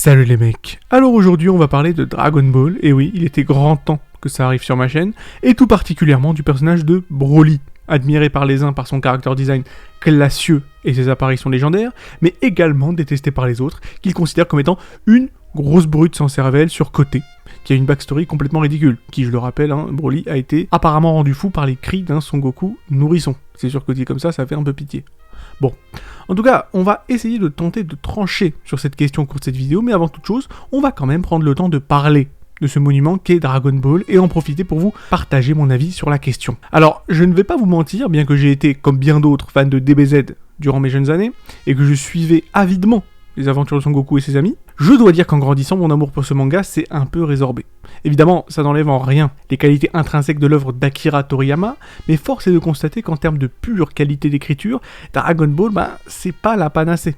Salut les mecs. Alors aujourd'hui on va parler de Dragon Ball, et oui, il était grand temps que ça arrive sur ma chaîne, et tout particulièrement du personnage de Broly, admiré par les uns par son character design classieux et ses apparitions légendaires, mais également détesté par les autres, qu'ils considèrent comme étant une grosse brute sans cervelle surcotée, qui a une backstory complètement ridicule, qui, je le rappelle, Broly a été apparemment rendu fou par les cris d'un Son Goku nourrisson. C'est sûr que dit comme ça fait un peu pitié. Bon, en tout cas, on va essayer de tenter de trancher sur cette question au cours de cette vidéo, mais avant toute chose, on va quand même prendre le temps de parler de ce monument qu'est Dragon Ball et en profiter pour vous partager mon avis sur la question. Alors, je ne vais pas vous mentir, bien que j'ai été, comme bien d'autres, fan de DBZ durant mes jeunes années, et que je suivais avidement les aventures de Son Goku et ses amis, je dois dire qu'en grandissant, mon amour pour ce manga s'est un peu résorbé. Évidemment, ça n'enlève en rien les qualités intrinsèques de l'œuvre d'Akira Toriyama, mais force est de constater qu'en termes de pure qualité d'écriture, Dragon Ball, c'est pas la panacée.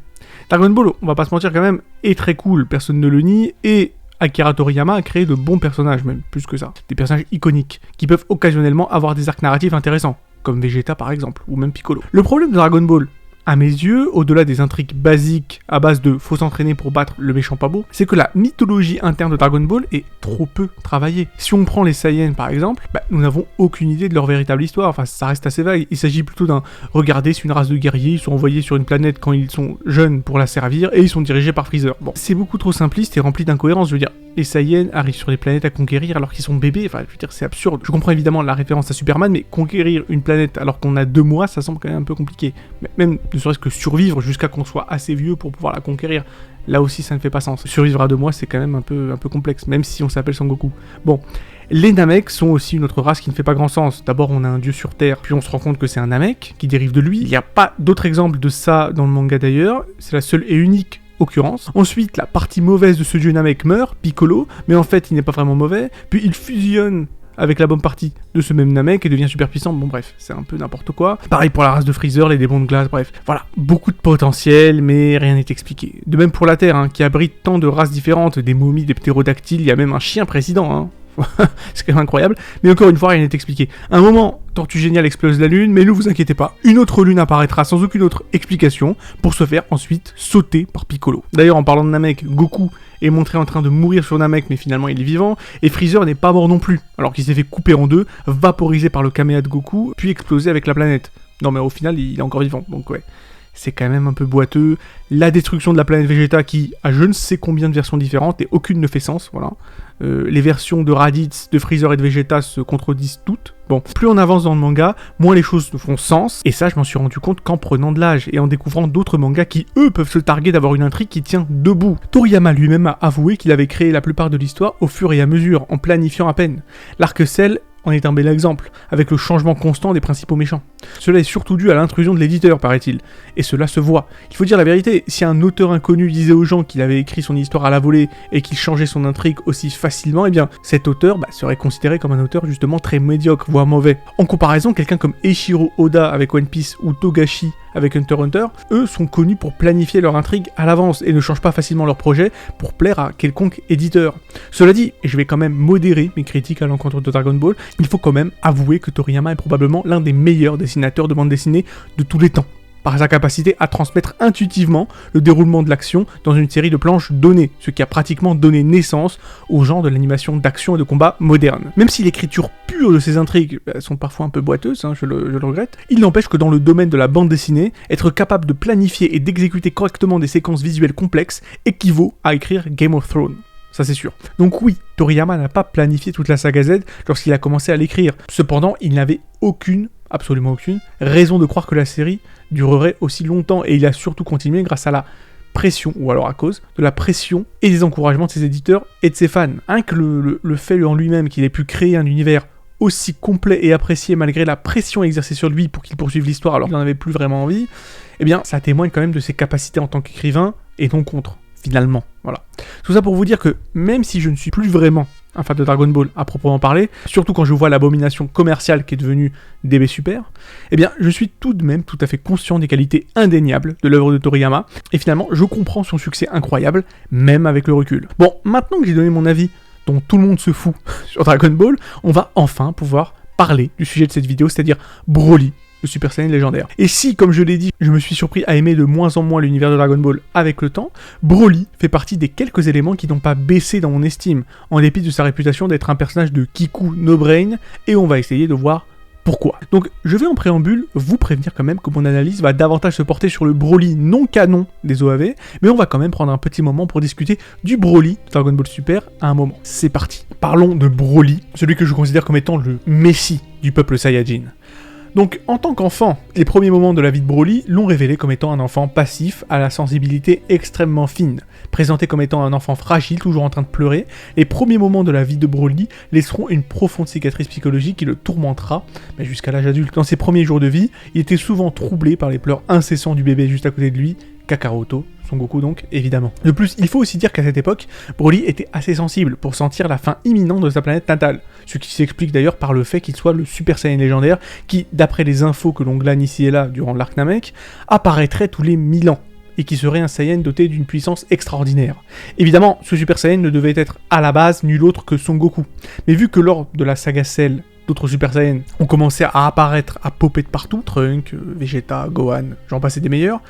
Dragon Ball, on va pas se mentir quand même, est très cool, personne ne le nie, et Akira Toriyama a créé de bons personnages, même plus que ça. Des personnages iconiques, qui peuvent occasionnellement avoir des arcs narratifs intéressants, comme Vegeta par exemple, ou même Piccolo. Le problème de Dragon Ball, à mes yeux, au-delà des intrigues basiques à base de faut s'entraîner pour battre le méchant pas beau, c'est que la mythologie interne de Dragon Ball est trop peu travaillée. Si on prend les Saiyans par exemple, nous n'avons aucune idée de leur véritable histoire, enfin ça reste assez vague. Il s'agit plutôt d'un regardez, c'est une race de guerriers, ils sont envoyés sur une planète quand ils sont jeunes pour la servir et ils sont dirigés par Freezer. Bon, c'est beaucoup trop simpliste et rempli d'incohérences, je veux dire. Les Saiyans arrivent sur les planètes à conquérir alors qu'ils sont bébés, enfin je veux dire c'est absurde. Je comprends évidemment la référence à Superman, mais conquérir une planète alors qu'on a 2 mois, ça semble quand même un peu compliqué. Même ne serait-ce que survivre jusqu'à qu'on soit assez vieux pour pouvoir la conquérir, là aussi ça ne fait pas sens. Survivre à 2 mois c'est quand même un peu complexe, même si on s'appelle Son Goku. Bon, les Namek sont aussi une autre race qui ne fait pas grand sens. D'abord on a un dieu sur Terre, puis on se rend compte que c'est un Namek qui dérive de lui. Il n'y a pas d'autre exemple de ça dans le manga d'ailleurs, c'est la seule et unique occurrence. Ensuite, la partie mauvaise de ce dieu Namek meurt, Piccolo, mais en fait il n'est pas vraiment mauvais, puis il fusionne avec la bonne partie de ce même Namek et devient super puissant. Bon bref, c'est un peu n'importe quoi. Pareil pour la race de Freezer, les démons de glace, bref. Voilà, beaucoup de potentiel, mais rien n'est expliqué. De même pour la Terre, qui abrite tant de races différentes, des momies, des ptérodactyles, il y a même un chien président, c'est quand même incroyable, mais encore une fois, rien n'est expliqué. À un moment, Tortue Géniale explose la lune, mais ne vous inquiétez pas, une autre lune apparaîtra sans aucune autre explication, pour se faire ensuite sauter par Piccolo. D'ailleurs, en parlant de Namek, Goku est montré en train de mourir sur Namek, mais finalement il est vivant, et Freezer n'est pas mort non plus, alors qu'il s'est fait couper en deux, vaporisé par le Kameha de Goku, puis explosé avec la planète. Non mais au final, il est encore vivant, donc ouais. C'est quand même un peu boiteux. La destruction de la planète Vegeta qui a je ne sais combien de versions différentes et aucune ne fait sens, voilà. Les versions de Raditz, de Freezer et de Vegeta se contredisent toutes. Bon, plus on avance dans le manga, moins les choses font sens, et ça je m'en suis rendu compte qu'en prenant de l'âge et en découvrant d'autres mangas qui eux peuvent se targuer d'avoir une intrigue qui tient debout. Toriyama lui-même a avoué qu'il avait créé la plupart de l'histoire au fur et à mesure, en planifiant à peine. L'arc Cell en est un bel exemple, avec le changement constant des principaux méchants. Cela est surtout dû à l'intrusion de l'éditeur, paraît-il, et cela se voit. Il faut dire la vérité, si un auteur inconnu disait aux gens qu'il avait écrit son histoire à la volée et qu'il changeait son intrigue aussi facilement, eh bien, cet auteur serait considéré comme un auteur justement très médiocre, voire mauvais. En comparaison, quelqu'un comme Eiichiro Oda avec One Piece ou Togashi avec Hunter x Hunter, eux sont connus pour planifier leur intrigue à l'avance et ne changent pas facilement leur projet pour plaire à quelconque éditeur. Cela dit, et je vais quand même modérer mes critiques à l'encontre de Dragon Ball, il faut quand même avouer que Toriyama est probablement l'un des meilleurs dessinateurs de bande dessinée de tous les temps, par sa capacité à transmettre intuitivement le déroulement de l'action dans une série de planches données, ce qui a pratiquement donné naissance au genre de l'animation d'action et de combat moderne. Même si l'écriture pure de ces intrigues sont parfois un peu boiteuses, je le regrette, il n'empêche que dans le domaine de la bande dessinée, être capable de planifier et d'exécuter correctement des séquences visuelles complexes équivaut à écrire Game of Thrones. Ça c'est sûr. Donc oui, Toriyama n'a pas planifié toute la saga Z lorsqu'il a commencé à l'écrire. Cependant, il n'avait absolument aucune raison de croire que la série durerait aussi longtemps, et il a surtout continué grâce à la pression, ou alors à cause de la pression et des encouragements de ses éditeurs et de ses fans. Rien que le fait en lui-même qu'il ait pu créer un univers aussi complet et apprécié malgré la pression exercée sur lui pour qu'il poursuive l'histoire alors qu'il n'en avait plus vraiment envie, eh bien ça témoigne quand même de ses capacités en tant qu'écrivain et non contre. Finalement, voilà. Tout ça pour vous dire que même si je ne suis plus vraiment un fan de Dragon Ball à proprement parler, surtout quand je vois l'abomination commerciale qui est devenue DB Super, eh bien je suis tout de même tout à fait conscient des qualités indéniables de l'œuvre de Toriyama, et finalement je comprends son succès incroyable, même avec le recul. Bon, maintenant que j'ai donné mon avis, dont tout le monde se fout sur Dragon Ball, on va enfin pouvoir parler du sujet de cette vidéo, c'est-à-dire Broly, le Super Saiyan légendaire. Et si, comme je l'ai dit, je me suis surpris à aimer de moins en moins l'univers de Dragon Ball avec le temps, Broly fait partie des quelques éléments qui n'ont pas baissé dans mon estime, en dépit de sa réputation d'être un personnage de Kiku no brain, et on va essayer de voir pourquoi. Donc je vais en préambule vous prévenir quand même que mon analyse va davantage se porter sur le Broly non canon des OAV, mais on va quand même prendre un petit moment pour discuter du Broly de Dragon Ball Super à un moment. C'est parti. Parlons de Broly, celui que je considère comme étant le messie du peuple Saiyajin. Donc, en tant qu'enfant, les premiers moments de la vie de Broly l'ont révélé comme étant un enfant passif à la sensibilité extrêmement fine. Présenté comme étant un enfant fragile, toujours en train de pleurer, les premiers moments de la vie de Broly laisseront une profonde cicatrice psychologique qui le tourmentera, mais jusqu'à l'âge adulte. Dans ses premiers jours de vie, il était souvent troublé par les pleurs incessants du bébé juste à côté de lui, Kakaroto, Son Goku donc, évidemment. De plus, il faut aussi dire qu'à cette époque, Broly était assez sensible pour sentir la fin imminente de sa planète natale, ce qui s'explique d'ailleurs par le fait qu'il soit le Super Saiyan légendaire qui, d'après les infos que l'on glane ici et là durant l'arc Namek, apparaîtrait tous les 1000 ans, et qui serait un Saiyan doté d'une puissance extraordinaire. Évidemment, ce Super Saiyan ne devait être à la base nul autre que Son Goku, mais vu que lors de la saga Cell, d'autres Super Saiyans ont commencé à apparaître, à popper de partout, Trunk, Vegeta, Gohan, j'en passais des meilleurs,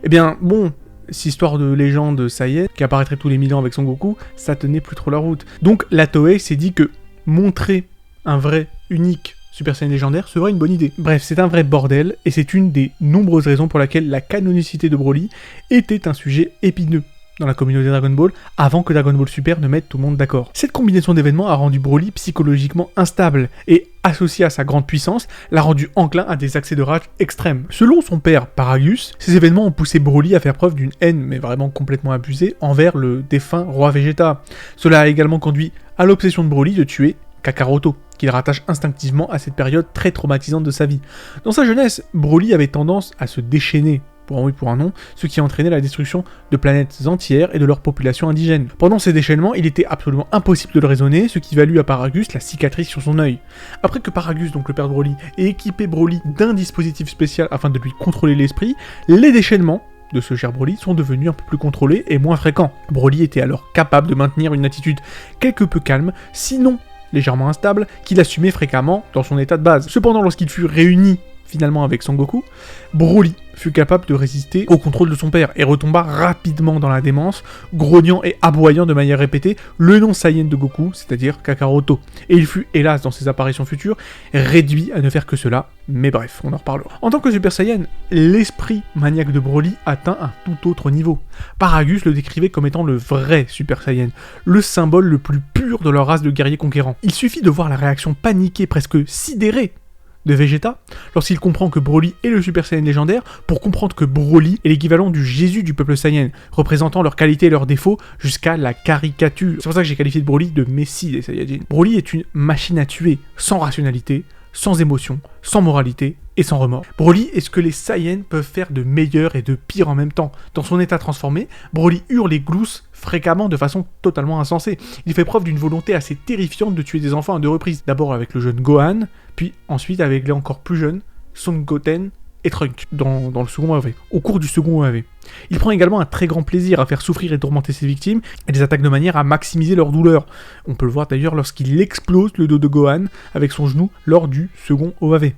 eh bien, bon, cette histoire de légende Saiyan, qui apparaîtrait tous les 1000 ans avec Son Goku, ça tenait plus trop la route. Donc la Toei s'est dit que montrer un vrai, unique Super Saiyan légendaire serait une bonne idée. Bref, c'est un vrai bordel, et c'est une des nombreuses raisons pour laquelle la canonicité de Broly était un sujet épineux dans la communauté Dragon Ball, avant que Dragon Ball Super ne mette tout le monde d'accord. Cette combinaison d'événements a rendu Broly psychologiquement instable, et associé à sa grande puissance, l'a rendu enclin à des accès de rage extrêmes. Selon son père, Paragus, ces événements ont poussé Broly à faire preuve d'une haine, mais vraiment complètement abusée, envers le défunt roi Vegeta. Cela a également conduit à l'obsession de Broly de tuer Kakaroto, qu'il rattache instinctivement à cette période très traumatisante de sa vie. Dans sa jeunesse, Broly avait tendance à se déchaîner, pour un oui pour un non, ce qui entraînait la destruction de planètes entières et de leur population indigène. Pendant ces déchaînements, il était absolument impossible de le raisonner, ce qui valut à Paragus la cicatrice sur son œil. Après que Paragus, donc le père de Broly, ait équipé Broly d'un dispositif spécial afin de lui contrôler l'esprit, les déchaînements de ce cher Broly sont devenus un peu plus contrôlés et moins fréquents. Broly était alors capable de maintenir une attitude quelque peu calme, sinon légèrement instable, qu'il assumait fréquemment dans son état de base. Cependant, lorsqu'il fut réuni finalement avec Son Goku, Broly fut capable de résister au contrôle de son père et retomba rapidement dans la démence, grognant et aboyant de manière répétée le nom Saiyan de Goku, c'est-à-dire Kakaroto. Et il fut, hélas, dans ses apparitions futures, réduit à ne faire que cela, mais bref, on en reparlera. En tant que Super Saiyan, l'esprit maniaque de Broly atteint un tout autre niveau. Paragus le décrivait comme étant le vrai Super Saiyan, le symbole le plus pur de leur race de guerriers conquérants. Il suffit de voir la réaction paniquée, presque sidérée, de Vegeta, lorsqu'il comprend que Broly est le Super Saiyan légendaire, pour comprendre que Broly est l'équivalent du Jésus du peuple Saiyan, représentant leurs qualités et leurs défauts jusqu'à la caricature. C'est pour ça que j'ai qualifié de Broly de Messie des Saiyajins. Broly est une machine à tuer, sans rationalité, sans émotion, sans moralité et sans remords. Broly est ce que les Saiyans peuvent faire de meilleur et de pire en même temps. Dans son état transformé, Broly hurle et glousse fréquemment de façon totalement insensée. Il fait preuve d'une volonté assez terrifiante de tuer des enfants à 2 reprises. D'abord avec le jeune Gohan, puis ensuite avec les encore plus jeunes, Son Goten et Trunk, dans le second OAV, au cours du second OAV. Il prend également un très grand plaisir à faire souffrir et tourmenter ses victimes, et les attaque de manière à maximiser leur douleur. On peut le voir d'ailleurs lorsqu'il explose le dos de Gohan avec son genou lors du second OAV.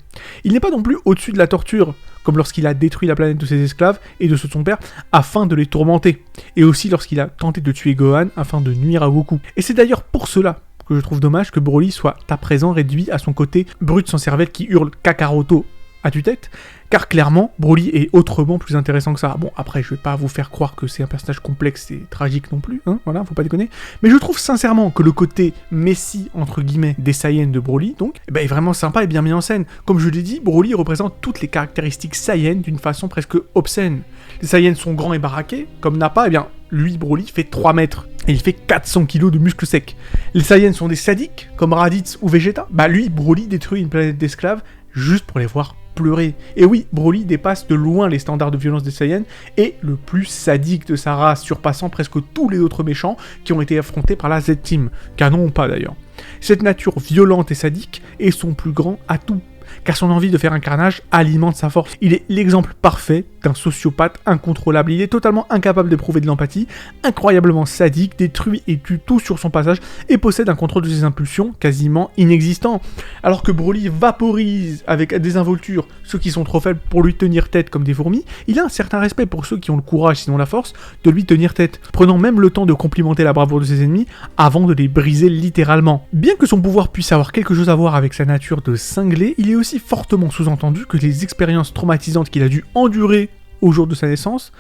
Il n'est pas non plus au-dessus de la torture, comme lorsqu'il a détruit la planète de ses esclaves et de ceux de son père afin de les tourmenter, et aussi lorsqu'il a tenté de tuer Gohan afin de nuire à Goku. Et c'est d'ailleurs pour cela que je trouve dommage que Broly soit à présent réduit à son côté brut sans cervelle qui hurle Kakaroto à tue-tête, car clairement, Broly est autrement plus intéressant que ça. Bon, après, je vais pas vous faire croire que c'est un personnage complexe et tragique non plus, hein, voilà, faut pas déconner, mais je trouve sincèrement que le côté messie, entre guillemets, des Saiyans de Broly, donc, est vraiment sympa et bien mis en scène. Comme je l'ai dit, Broly représente toutes les caractéristiques Saiyans d'une façon presque obscène. Les Saiyans sont grands et baraqués, comme Nappa, lui, Broly, fait 3 mètres, et il fait 400 kg de muscles secs. Les Saiyans sont des sadiques, comme Raditz ou Vegeta, lui, Broly détruit une planète d'esclaves juste pour les voir pleurer. Et oui, Broly dépasse de loin les standards de violence des Saiyans et le plus sadique de sa race, surpassant presque tous les autres méchants qui ont été affrontés par la Z-Team, canon ou pas d'ailleurs. Cette nature violente et sadique est son plus grand atout. car son envie de faire un carnage alimente sa force. Il est l'exemple parfait d'un sociopathe incontrôlable. Il est totalement incapable d'éprouver de l'empathie, incroyablement sadique, détruit et tue tout sur son passage et possède un contrôle de ses impulsions quasiment inexistant. Alors que Broly vaporise avec désinvolture ceux qui sont trop faibles pour lui tenir tête comme des fourmis, il a un certain respect pour ceux qui ont le courage, sinon la force, de lui tenir tête, prenant même le temps de complimenter la bravoure de ses ennemis avant de les briser littéralement. Bien que son pouvoir puisse avoir quelque chose à voir avec sa nature de cinglé, il est aussi fortement sous-entendu que les expériences traumatisantes qu'il a dû endurer au jour de sa naissance,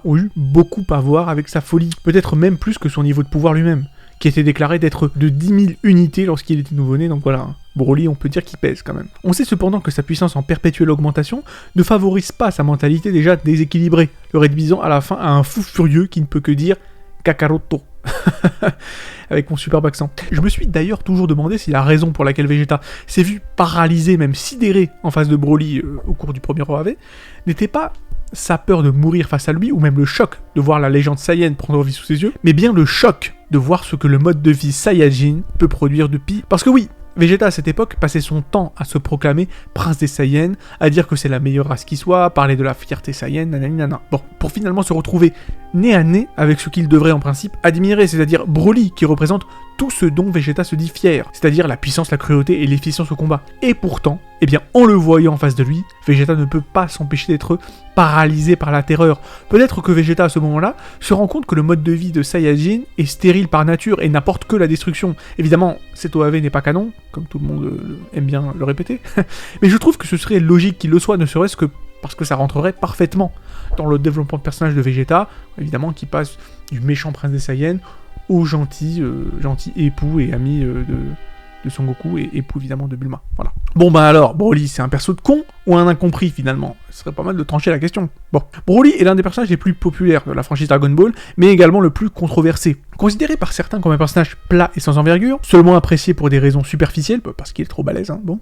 ont eu beaucoup à voir avec sa folie, peut-être même plus que son niveau de pouvoir lui-même, qui était déclaré d'être de 10 000 unités lorsqu'il était nouveau-né, donc voilà, Broly, on peut dire qu'il pèse quand même. On sait cependant que sa puissance en perpétuelle augmentation ne favorise pas sa mentalité déjà déséquilibrée, le réduisant à la fin à un fou furieux qui ne peut que dire « Kakaroto ». Avec mon superbe accent. Je me suis d'ailleurs toujours demandé si la raison pour laquelle Vegeta s'est vu paralysé, même sidéré en face de Broly au cours du premier OAV, n'était pas sa peur de mourir face à lui, ou même le choc de voir la légende Saiyan prendre vie sous ses yeux, mais bien le choc de voir ce que le mode de vie Saiyajin peut produire de pire. Parce que oui, Vegeta à cette époque passait son temps à se proclamer prince des Saiyans, à dire que c'est la meilleure race qui soit, à parler de la fierté Saiyan, nanana. Bon, pour finalement se retrouver nez à nez avec ce qu'il devrait en principe admirer, c'est-à-dire Broly, qui représente tout ce dont Vegeta se dit fier, c'est-à-dire la puissance, la cruauté et l'efficience au combat. Et pourtant, en le voyant en face de lui, Vegeta ne peut pas s'empêcher d'être paralysé par la terreur. Peut-être que Vegeta à ce moment-là se rend compte que le mode de vie de Saiyajin est stérile par nature et n'apporte que la destruction. Évidemment, cet OAV n'est pas canon, comme tout le monde aime bien le répéter, mais je trouve que ce serait logique qu'il le soit, ne serait-ce que parce que ça rentrerait parfaitement dans le développement de personnage de Vegeta, évidemment qui passe du méchant prince des Saiyans au gentil époux et ami de Son Goku et époux évidemment de Bulma. Voilà. Bon alors, Broly c'est un perso de con ou un incompris finalement? Ce serait pas mal de trancher la question. Bon, Broly est l'un des personnages les plus populaires de la franchise Dragon Ball, mais également le plus controversé. Considéré par certains comme un personnage plat et sans envergure, seulement apprécié pour des raisons superficielles, parce qu'il est trop balèze, bon.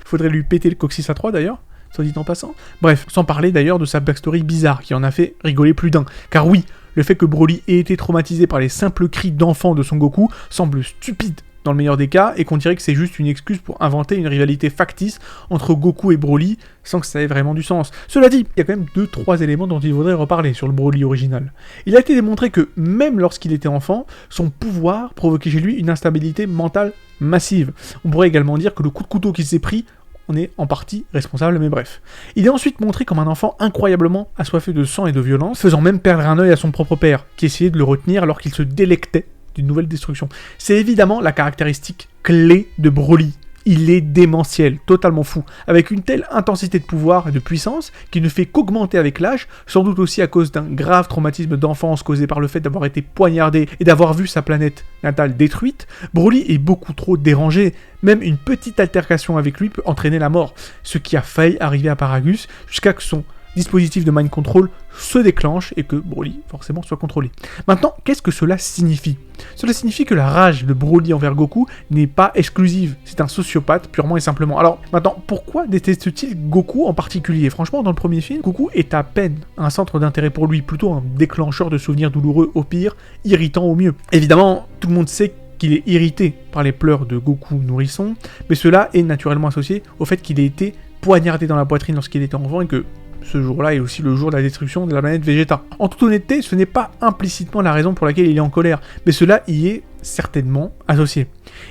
Faudrait lui péter le coccyx à 3 d'ailleurs, soit dit en passant. Bref, sans parler d'ailleurs de sa backstory bizarre qui en a fait rigoler plus d'un. Car oui, le fait que Broly ait été traumatisé par les simples cris d'enfant de Son Goku semble stupide dans le meilleur des cas, et qu'on dirait que c'est juste une excuse pour inventer une rivalité factice entre Goku et Broly, sans que ça ait vraiment du sens. Cela dit, il y a quand même 2-3 éléments dont il faudrait reparler sur le Broly original. Il a été démontré que, même lorsqu'il était enfant, son pouvoir provoquait chez lui une instabilité mentale massive. On pourrait également dire que le coup de couteau qu'il s'est pris on est en partie responsable, mais bref. Il est ensuite montré comme un enfant incroyablement assoiffé de sang et de violence, faisant même perdre un œil à son propre père, qui essayait de le retenir alors qu'il se délectait d'une nouvelle destruction. C'est évidemment la caractéristique clé de Broly. Il est démentiel, totalement fou, avec une telle intensité de pouvoir et de puissance qui ne fait qu'augmenter avec l'âge, sans doute aussi à cause d'un grave traumatisme d'enfance causé par le fait d'avoir été poignardé et d'avoir vu sa planète natale détruite. Broly est beaucoup trop dérangé, même une petite altercation avec lui peut entraîner la mort, ce qui a failli arriver à Paragus jusqu'à que son dispositif de mind control se déclenche et que Broly, forcément, soit contrôlé. Maintenant, qu'est-ce que cela signifie? Cela signifie que la rage de Broly envers Goku n'est pas exclusive, c'est un sociopathe purement et simplement. Alors, maintenant, pourquoi déteste-t-il Goku en particulier? Franchement, dans le premier film, Goku est à peine un centre d'intérêt pour lui, plutôt un déclencheur de souvenirs douloureux au pire, irritant au mieux. Évidemment, tout le monde sait qu'il est irrité par les pleurs de Goku nourrisson, mais cela est naturellement associé au fait qu'il ait été poignardé dans la poitrine lorsqu'il était enfant et que ce jour-là est aussi le jour de la destruction de la planète Vegeta. En toute honnêteté, ce n'est pas implicitement la raison pour laquelle il est en colère, mais cela y est certainement associé.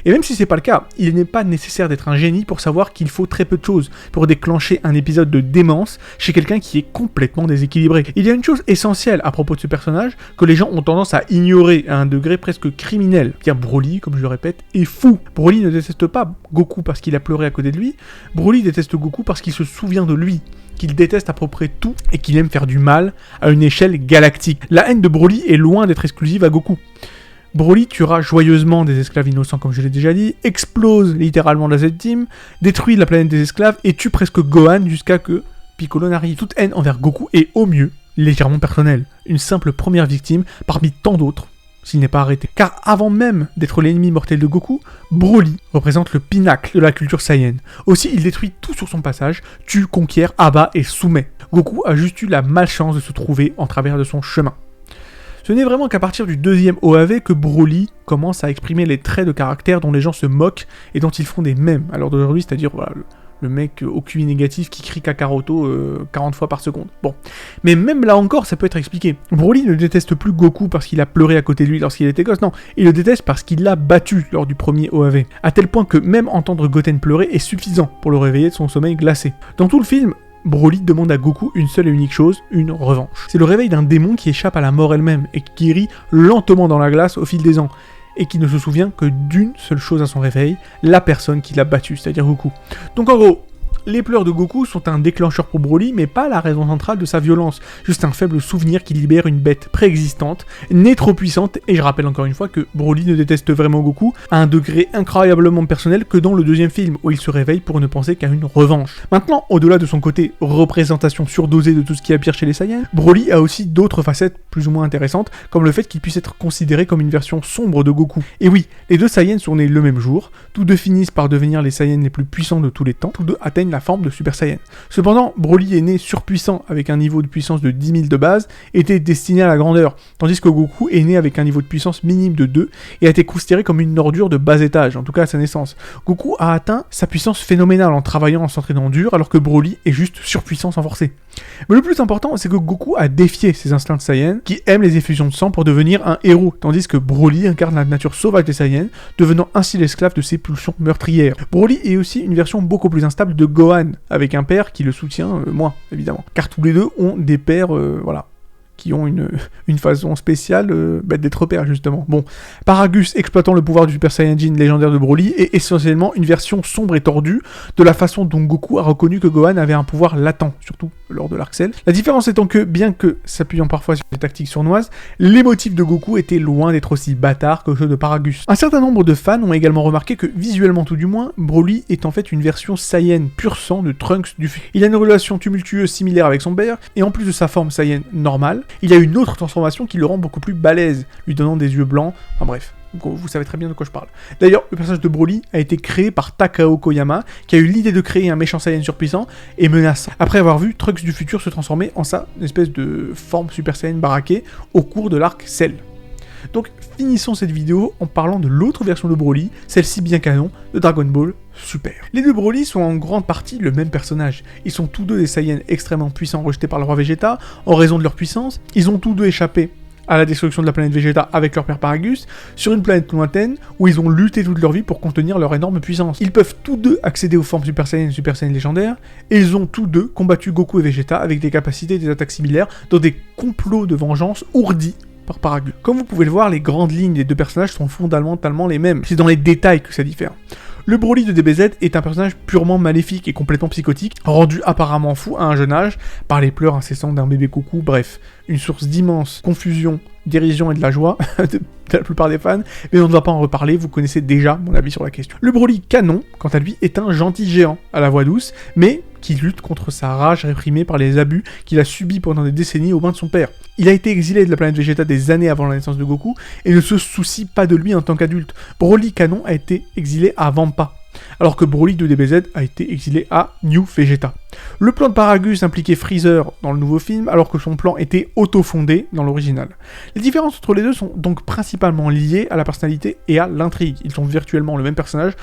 Et même si c'est pas le cas, il n'est pas nécessaire d'être un génie pour savoir qu'il faut très peu de choses pour déclencher un épisode de démence chez quelqu'un qui est complètement déséquilibré. Il y a une chose essentielle à propos de ce personnage que les gens ont tendance à ignorer à un degré presque criminel. Car Broly, comme je le répète, est fou. Broly ne déteste pas Goku parce qu'il a pleuré à côté de lui, Broly déteste Goku parce qu'il se souvient de lui, qu'il déteste à peu près tout et qu'il aime faire du mal à une échelle galactique. La haine de Broly est loin d'être exclusive à Goku. Broly tuera joyeusement des esclaves innocents comme je l'ai déjà dit, explose littéralement la Z-Team, détruit la planète des esclaves et tue presque Gohan jusqu'à que Piccolo n'arrive. Toute haine envers Goku est au mieux légèrement personnelle, une simple première victime parmi tant d'autres s'il n'est pas arrêté. Car avant même d'être l'ennemi mortel de Goku, Broly représente le pinacle de la culture Saiyan. Aussi, il détruit tout sur son passage, tue, conquiert, abat et soumet. Goku a juste eu la malchance de se trouver en travers de son chemin. Ce n'est vraiment qu'à partir du deuxième OAV que Broly commence à exprimer les traits de caractère dont les gens se moquent et dont ils font des mèmes à l'heure d'aujourd'hui, c'est-à-dire voilà, Le mec au QI négatif qui crie Kakaroto 40 fois par seconde. Bon. Mais même là encore, ça peut être expliqué. Broly ne déteste plus Goku parce qu'il a pleuré à côté de lui lorsqu'il était gosse. Non, il le déteste parce qu'il l'a battu lors du premier OAV. À tel point que même entendre Goten pleurer est suffisant pour le réveiller de son sommeil glacé. Dans tout le film, Broly demande à Goku une seule et unique chose, une revanche. C'est le réveil d'un démon qui échappe à la mort elle-même et qui guérit lentement dans la glace au fil des ans. Et qui ne se souvient que d'une seule chose à son réveil, la personne qui l'a battu, c'est-à-dire Goku. Donc en gros, les pleurs de Goku sont un déclencheur pour Broly, mais pas la raison centrale de sa violence, juste un faible souvenir qui libère une bête préexistante, née trop puissante, et je rappelle encore une fois que Broly ne déteste vraiment Goku à un degré incroyablement personnel que dans le deuxième film, où il se réveille pour ne penser qu'à une revanche. Maintenant, au-delà de son côté représentation surdosée de tout ce qui est pire chez les Saiyans, Broly a aussi d'autres facettes plus ou moins intéressantes, comme le fait qu'il puisse être considéré comme une version sombre de Goku. Et oui, les deux Saiyans sont nés le même jour, tous deux finissent par devenir les Saiyans les plus puissants de tous les temps, tous deux atteignent la forme de Super Saiyan. Cependant, Broly est né surpuissant avec un niveau de puissance de 10 000 de base, était destiné à la grandeur, tandis que Goku est né avec un niveau de puissance minime de 2 et a été considéré comme une ordure de bas étage, en tout cas à sa naissance. Goku a atteint sa puissance phénoménale en travaillant en s'entraînant dur, alors que Broly est juste surpuissant sans forcer. Mais le plus important, c'est que Goku a défié ses instincts de Saiyan, qui aiment les effusions de sang pour devenir un héros, tandis que Broly incarne la nature sauvage des Saiyans, devenant ainsi l'esclave de ses pulsions meurtrières. Broly est aussi une version beaucoup plus instable de Gohan, avec un père qui le soutient moins, évidemment. Car tous les deux ont des pères, qui ont une façon spéciale d'être père, justement. Bon, Paragus, exploitant le pouvoir du Super Saiyajin légendaire de Broly, est essentiellement une version sombre et tordue de la façon dont Goku a reconnu que Gohan avait un pouvoir latent, surtout lors de l'arc Cell. La différence étant que, bien que s'appuyant parfois sur des tactiques sournoises, les motifs de Goku étaient loin d'être aussi bâtards que ceux de Paragus. Un certain nombre de fans ont également remarqué que, visuellement tout du moins, Broly est en fait une version Saiyan pur sang de Trunks du futur. Il a une relation tumultueuse similaire avec son père, et en plus de sa forme Saiyan normale, il y a une autre transformation qui le rend beaucoup plus balèze, lui donnant des yeux blancs, enfin bref. Vous savez très bien de quoi je parle. D'ailleurs, le personnage de Broly a été créé par Takao Koyama, qui a eu l'idée de créer un méchant Saiyan surpuissant et menaçant, après avoir vu Trunks du futur se transformer en sa espèce de forme Super Saiyan baraquée au cours de l'arc Cell. Donc finissons cette vidéo en parlant de l'autre version de Broly, celle-ci bien canon, de Dragon Ball Super. Les deux Broly sont en grande partie le même personnage. Ils sont tous deux des Saiyans extrêmement puissants rejetés par le roi Vegeta en raison de leur puissance. Ils ont tous deux échappé à la destruction de la planète Vegeta avec leur père Paragus, sur une planète lointaine où ils ont lutté toute leur vie pour contenir leur énorme puissance. Ils peuvent tous deux accéder aux formes Super Saiyan et Super Saiyan légendaires, et ils ont tous deux combattu Goku et Vegeta avec des capacités et des attaques similaires dans des complots de vengeance ourdis par Paragus. Comme vous pouvez le voir, les grandes lignes des deux personnages sont fondamentalement les mêmes. C'est dans les détails que ça diffère. Le Broly de DBZ est un personnage purement maléfique et complètement psychotique, rendu apparemment fou à un jeune âge par les pleurs incessants d'un bébé coucou, bref, une source d'immense confusion, dérision et de la joie de la plupart des fans, mais on ne va pas en reparler, vous connaissez déjà mon avis sur la question. Le Broly canon, quant à lui, est un gentil géant, à la voix douce, mais qui lutte contre sa rage réprimée par les abus qu'il a subis pendant des décennies aux mains de son père. Il a été exilé de la planète Vegeta des années avant la naissance de Goku, et ne se soucie pas de lui en tant qu'adulte. Broly canon a été exilé à Vampa, alors que Broly de DBZ a été exilé à New Vegeta. Le plan de Paragus impliquait Freezer dans le nouveau film, alors que son plan était auto-fondé dans l'original. Les différences entre les deux sont donc principalement liées à la personnalité et à l'intrigue. Ils sont virtuellement le même personnage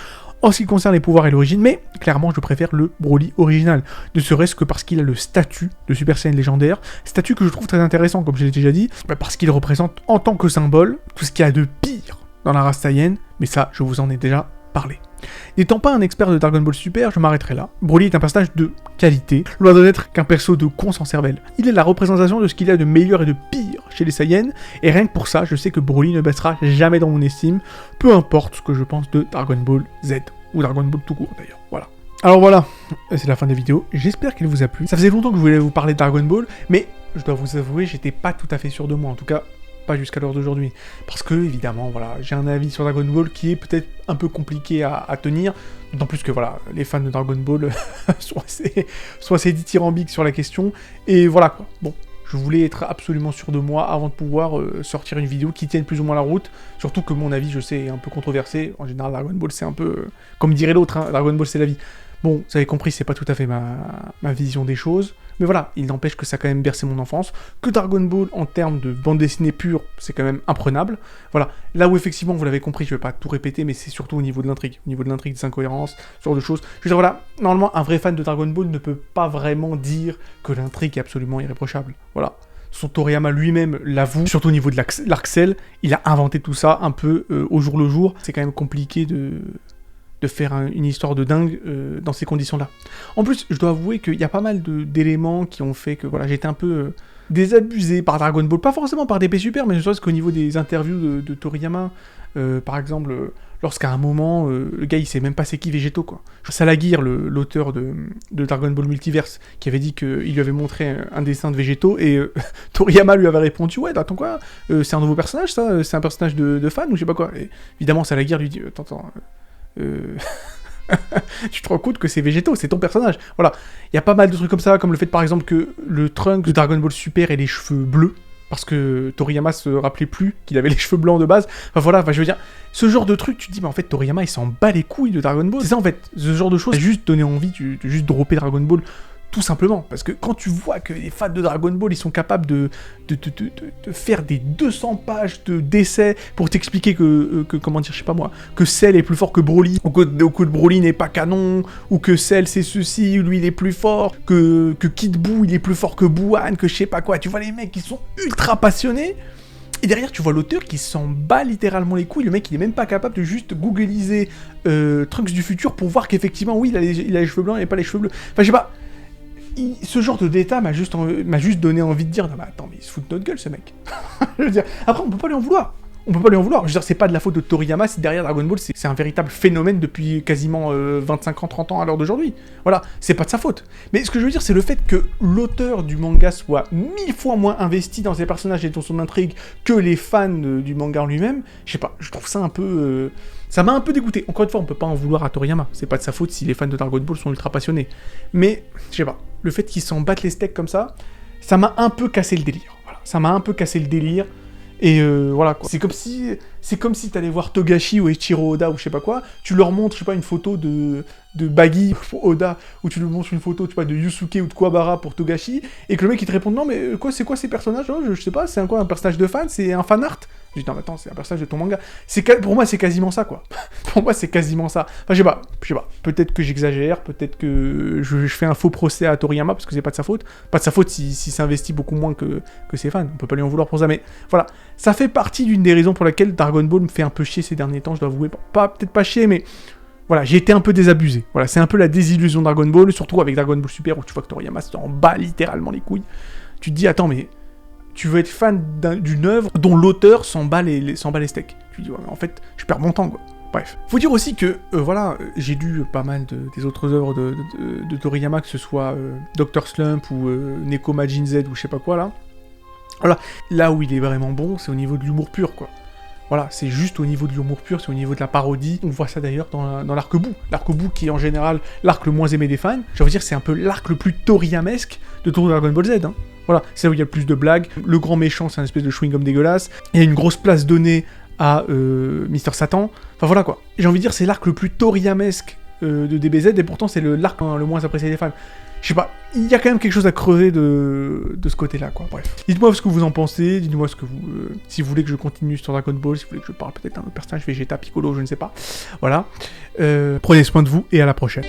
en ce qui concerne les pouvoirs et l'origine, mais clairement je préfère le Broly original, ne serait-ce que parce qu'il a le statut de Super Saiyan légendaire, statut que je trouve très intéressant, comme je l'ai déjà dit, parce qu'il représente en tant que symbole tout ce qu'il y a de pire dans la race Saiyan, mais ça je vous en ai déjà parlé. N'étant pas un expert de Dragon Ball Super, je m'arrêterai là. Broly est un personnage de qualité, loin d'être qu'un perso de con sans cervelle. Il est la représentation de ce qu'il y a de meilleur et de pire chez les Saiyans, et rien que pour ça, je sais que Broly ne baissera jamais dans mon estime, peu importe ce que je pense de Dragon Ball Z, ou Dragon Ball tout court d'ailleurs, voilà. Alors voilà, c'est la fin de la vidéo, j'espère qu'elle vous a plu. Ça faisait longtemps que je voulais vous parler de Dragon Ball, mais je dois vous avouer, j'étais pas tout à fait sûr de moi, en tout cas pas jusqu'à l'heure d'aujourd'hui, parce que évidemment voilà, j'ai un avis sur Dragon Ball qui est peut-être un peu compliqué à tenir, d'autant plus que voilà, les fans de Dragon Ball sont assez dithyrambiques sur la question, et voilà quoi, bon, je voulais être absolument sûr de moi avant de pouvoir sortir une vidéo qui tienne plus ou moins la route, surtout que mon avis, je sais, est un peu controversé. En général, Dragon Ball c'est un peu, comme dirait l'autre, hein, Dragon Ball c'est la vie. Bon, vous avez compris, c'est pas tout à fait ma vision des choses, mais voilà, il n'empêche que ça a quand même bercé mon enfance, que Dragon Ball, en termes de bande dessinée pure, c'est quand même imprenable. Voilà, là où effectivement, vous l'avez compris, je vais pas tout répéter, mais c'est surtout au niveau de l'intrigue, des incohérences, ce genre de choses. Je veux dire, voilà, normalement, un vrai fan de Dragon Ball ne peut pas vraiment dire que l'intrigue est absolument irréprochable. Voilà. Son Toriyama lui-même l'avoue, surtout au niveau de l'arc Cell, il a inventé tout ça un peu au jour le jour. C'est quand même compliqué de faire une histoire de dingue dans ces conditions-là. En plus, je dois avouer qu'il y a pas mal d'éléments qui ont fait que voilà, j'étais un peu désabusé par Dragon Ball, pas forcément par DP Super, mais je pense qu'au niveau des interviews de Toriyama, par exemple, lorsqu'à un moment, le gars il sait même pas c'est qui Végéto, quoi. Salagir, l'auteur de Dragon Ball Multiverse, qui avait dit qu'il lui avait montré un dessin de Végéto, et Toriyama lui avait répondu, ouais, attends quoi, c'est un nouveau personnage ça, c'est un personnage de fan ou je sais pas quoi. Et évidemment, Salagir lui dit, attends, tu te rends compte que c'est Végéto, c'est ton personnage. Voilà, il y a pas mal de trucs comme ça, comme le fait par exemple que le Trunks de Dragon Ball Super ait les cheveux bleus, parce que Toriyama se rappelait plus qu'il avait les cheveux blancs de base. Enfin voilà, je veux dire, ce genre de truc, tu te dis, mais en fait, Toriyama, il s'en bat les couilles de Dragon Ball. C'est ça, en fait, ce genre de choses, a juste donné envie de juste dropper Dragon Ball, tout simplement. Parce que quand tu vois que les fans de Dragon Ball, ils sont capables de faire des 200 pages de d'essais pour t'expliquer que, comment dire, je sais pas moi, que Cell est plus fort que Broly, ou que Broly n'est pas canon, ou que Cell c'est ceci, lui il est plus fort, que Kid Buu il est plus fort que Buan, que je sais pas quoi. Tu vois les mecs qui sont ultra passionnés. Et derrière, tu vois l'auteur qui s'en bat littéralement les couilles. Le mec, il est même pas capable de juste googliser Trunks du futur pour voir qu'effectivement, oui, il a les cheveux blancs et pas les cheveux bleus. Enfin, je sais pas. Ce genre de détail m'a juste donné envie de dire, non mais attends, mais il se fout de notre gueule, ce mec. Je veux dire, après, on peut pas lui en vouloir. Je veux dire, c'est pas de la faute de Toriyama, si derrière Dragon Ball, c'est un véritable phénomène depuis quasiment 25 ans, 30 ans à l'heure d'aujourd'hui. Voilà, c'est pas de sa faute. Mais ce que je veux dire, c'est le fait que l'auteur du manga soit 1000 fois moins investi dans ses personnages et dans son intrigue que les fans du manga en lui-même. Je sais pas, je trouve ça un peu... Ça m'a un peu dégoûté. Encore une fois, on peut pas en vouloir à Toriyama. C'est pas de sa faute si les fans de Dragon Ball sont ultra passionnés. Mais, je sais pas, le fait qu'ils s'en battent les steaks comme ça m'a un peu cassé le délire. Voilà, ça m'a un peu cassé le délire. Et voilà quoi. C'est comme si t'allais voir Togashi ou Eiichiro Oda ou je sais pas quoi, tu leur montres, je sais pas, une photo de Baggy pour Oda, ou tu lui montres une photo, tu sais pas, de Yusuke ou de Kuwabara pour Togashi, et que le mec il te répond non mais quoi, c'est quoi ces personnages, oh, je sais pas, c'est un personnage de fan, c'est un fan art. Je dis non mais attends, c'est un personnage de ton manga. Pour moi c'est quasiment ça quoi. Pour moi c'est quasiment ça. Enfin je sais pas. Peut-être que j'exagère, peut-être que je fais un faux procès à Toriyama parce que c'est pas de sa faute. Pas de sa faute s'il s'investit beaucoup moins que ses fans. On peut pas lui en vouloir pour ça, mais voilà. Ça fait partie d'une des raisons pour laquelle Dragon Ball me fait un peu chier ces derniers temps, je dois avouer. Peut-être pas chier, mais voilà, j'ai été un peu désabusé. Voilà, c'est un peu la désillusion de Dragon Ball, surtout avec Dragon Ball Super où tu vois que Toriyama s'en bat littéralement les couilles. Tu te dis, attends, mais tu veux être fan d'une œuvre dont l'auteur s'en bat les steaks. Tu te dis, ouais, mais en fait, je perds mon temps, quoi. Bref. Faut dire aussi que, voilà, j'ai lu pas mal des autres œuvres de Toriyama, que ce soit Dr. Slump ou Neko Majin Z ou je sais pas quoi, là. Voilà. Là où il est vraiment bon, c'est au niveau de l'humour pur, quoi. Voilà, c'est juste au niveau de l'humour pur, c'est au niveau de la parodie. On voit ça d'ailleurs dans l'arc Buu. L'arc Buu qui est en général l'arc le moins aimé des fans. Je veux dire, c'est un peu l'arc le plus Toriyamesque de tout Dragon Ball Z, hein. Voilà, c'est là où il y a le plus de blagues. Le grand méchant, c'est un espèce de chewing-gum dégueulasse. Il y a une grosse place donnée à Mister Satan. Enfin voilà quoi. J'ai envie de dire, c'est l'arc le plus Toriyamesque de DBZ, et pourtant c'est l'arc le moins apprécié des fans. Je sais pas, il y a quand même quelque chose à crever de ce côté-là, quoi. Bref. Dites-moi ce que vous en pensez, dites-moi ce que vous... si vous voulez que je continue sur Dragon Ball, si vous voulez que je parle peut-être d'un autre personnage, Vegeta, Piccolo, je ne sais pas. Voilà. Prenez soin de vous, et à la prochaine.